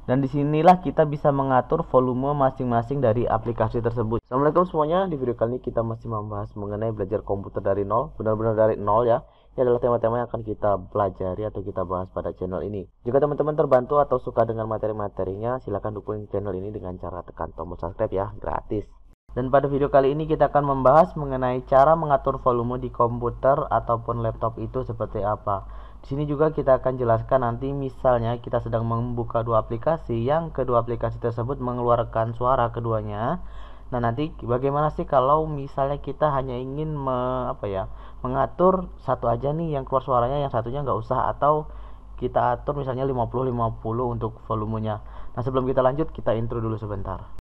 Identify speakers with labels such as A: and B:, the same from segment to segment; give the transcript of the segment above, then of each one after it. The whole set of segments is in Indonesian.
A: Dan disinilah kita bisa mengatur volume masing-masing dari aplikasi tersebut. Assalamualaikum semuanya, di video kali ini kita masih membahas mengenai belajar komputer dari nol, benar-benar dari nol ya. Ini adalah tema-tema yang akan kita pelajari atau kita bahas pada channel ini. Jika teman-teman terbantu atau suka dengan materi-materinya, silahkan dukung channel ini dengan cara tekan tombol subscribe ya, gratis. Dan pada video kali ini kita akan membahas mengenai cara mengatur volume di komputer ataupun laptop itu seperti apa. Di sini juga kita akan jelaskan nanti misalnya kita sedang membuka dua aplikasi yang kedua aplikasi tersebut mengeluarkan suara keduanya. Nah, nanti bagaimana sih kalau misalnya kita hanya ingin mengatur satu aja nih yang keluar suaranya, yang satunya nggak usah, atau kita atur misalnya 50-50 untuk volumenya. Nah, sebelum kita lanjut kita intro dulu sebentar.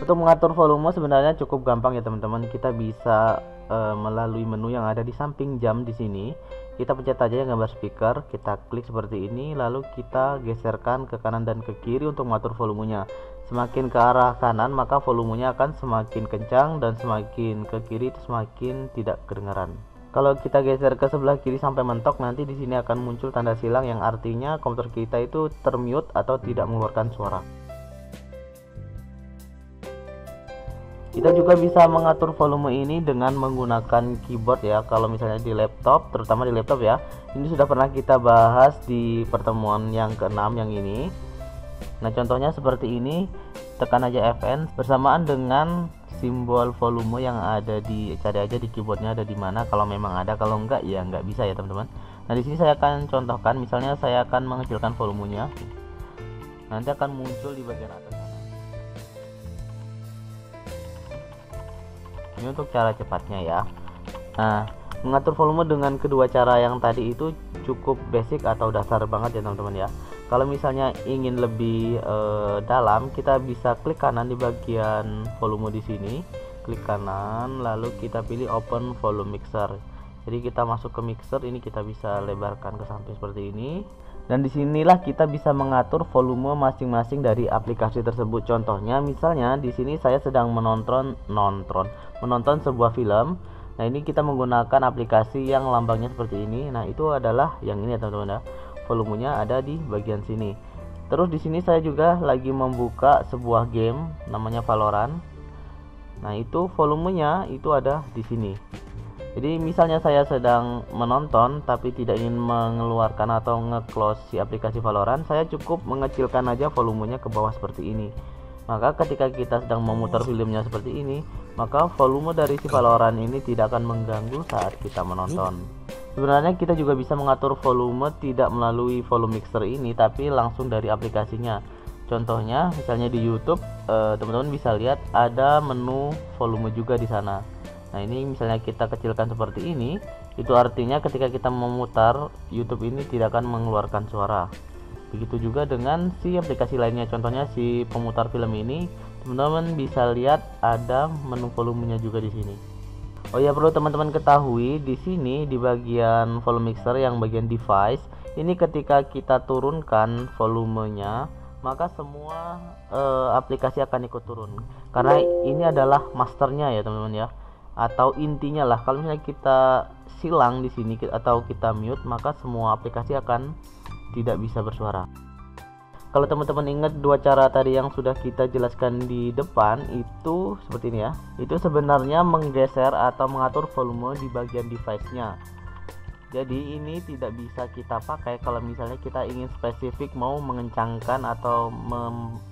A: Untuk mengatur volume sebenarnya cukup gampang ya teman-teman. Kita bisa melalui menu yang ada di samping jam di sini. Kita pencet aja gambar speaker, kita klik seperti ini, lalu kita geserkan ke kanan dan ke kiri untuk mengatur volumenya. Semakin ke arah kanan maka volumenya akan semakin kencang, dan semakin ke kiri itu semakin tidak kedengaran. Kalau kita geser ke sebelah kiri sampai mentok, nanti di sini akan muncul tanda silang yang artinya komputer kita itu termute atau tidak mengeluarkan suara. Kita juga bisa mengatur volume ini dengan menggunakan keyboard ya. Kalau misalnya di laptop, terutama di laptop ya, ini sudah pernah kita bahas di pertemuan yang ke-6 yang ini. Nah, contohnya seperti ini, tekan aja Fn bersamaan dengan simbol volume yang ada di, cari aja di keyboardnya ada di mana. Kalau memang ada, kalau enggak ya enggak bisa ya teman-teman. Nah, di sini saya akan contohkan, misalnya saya akan mengecilkan volumenya. Nanti akan muncul di bagian atas. Ini untuk cara cepatnya ya. Nah, mengatur volume dengan kedua cara yang tadi itu cukup basic atau dasar banget ya teman-teman ya. Kalau misalnya ingin lebih dalam, kita bisa klik kanan di bagian volume di sini, klik kanan, lalu kita pilih open volume mixer. Jadi kita masuk ke mixer ini, kita bisa lebarkan ke samping seperti ini. Dan disinilah kita bisa mengatur volume masing-masing dari aplikasi tersebut. Contohnya, misalnya di sini saya sedang menonton sebuah film. Nah, ini kita menggunakan aplikasi yang lambangnya seperti ini. Nah, itu adalah yang ini ya teman-teman ya. Volumenya ada di bagian sini. Terus di sini saya juga lagi membuka sebuah game namanya Valorant. Nah, itu volumenya itu ada di sini. Jadi misalnya saya sedang menonton tapi tidak ingin mengeluarkan atau nge-close si aplikasi Valorant, saya cukup mengecilkan aja volumenya ke bawah seperti ini. Maka ketika kita sedang memutar filmnya seperti ini, maka volume dari si Valorant ini tidak akan mengganggu saat kita menonton. Sebenarnya kita juga bisa mengatur volume tidak melalui volume mixer ini, tapi langsung dari aplikasinya. Contohnya misalnya di YouTube, teman-teman bisa lihat ada menu volume juga di sana. Nah, ini misalnya kita kecilkan seperti ini, itu artinya ketika kita memutar YouTube ini tidak akan mengeluarkan suara. Begitu juga dengan si aplikasi lainnya, contohnya si pemutar film ini, teman-teman bisa lihat ada menu volumenya juga di sini. Oh ya, perlu teman-teman ketahui di sini di bagian volume mixer yang bagian device, ini ketika kita turunkan volumenya, maka semua aplikasi akan ikut turun. Karena ini adalah masternya ya teman-teman ya, atau intinya lah. Kalau misalnya kita silang di sini atau kita mute, maka semua aplikasi akan tidak bisa bersuara. Kalau teman-teman ingat dua cara tadi yang sudah kita jelaskan di depan itu seperti ini ya. Itu sebenarnya menggeser atau mengatur volume di bagian device-nya. Jadi ini tidak bisa kita pakai kalau misalnya kita ingin spesifik mau mengencangkan atau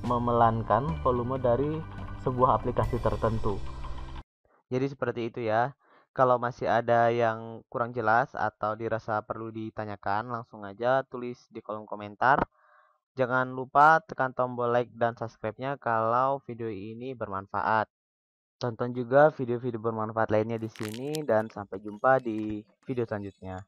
A: memelankan volume dari sebuah aplikasi tertentu. Jadi seperti itu ya. Kalau masih ada yang kurang jelas atau dirasa perlu ditanyakan, langsung aja tulis di kolom komentar. Jangan lupa tekan tombol like dan subscribe-nya kalau video ini bermanfaat. Tonton juga video-video bermanfaat lainnya di sini, dan sampai jumpa di video selanjutnya.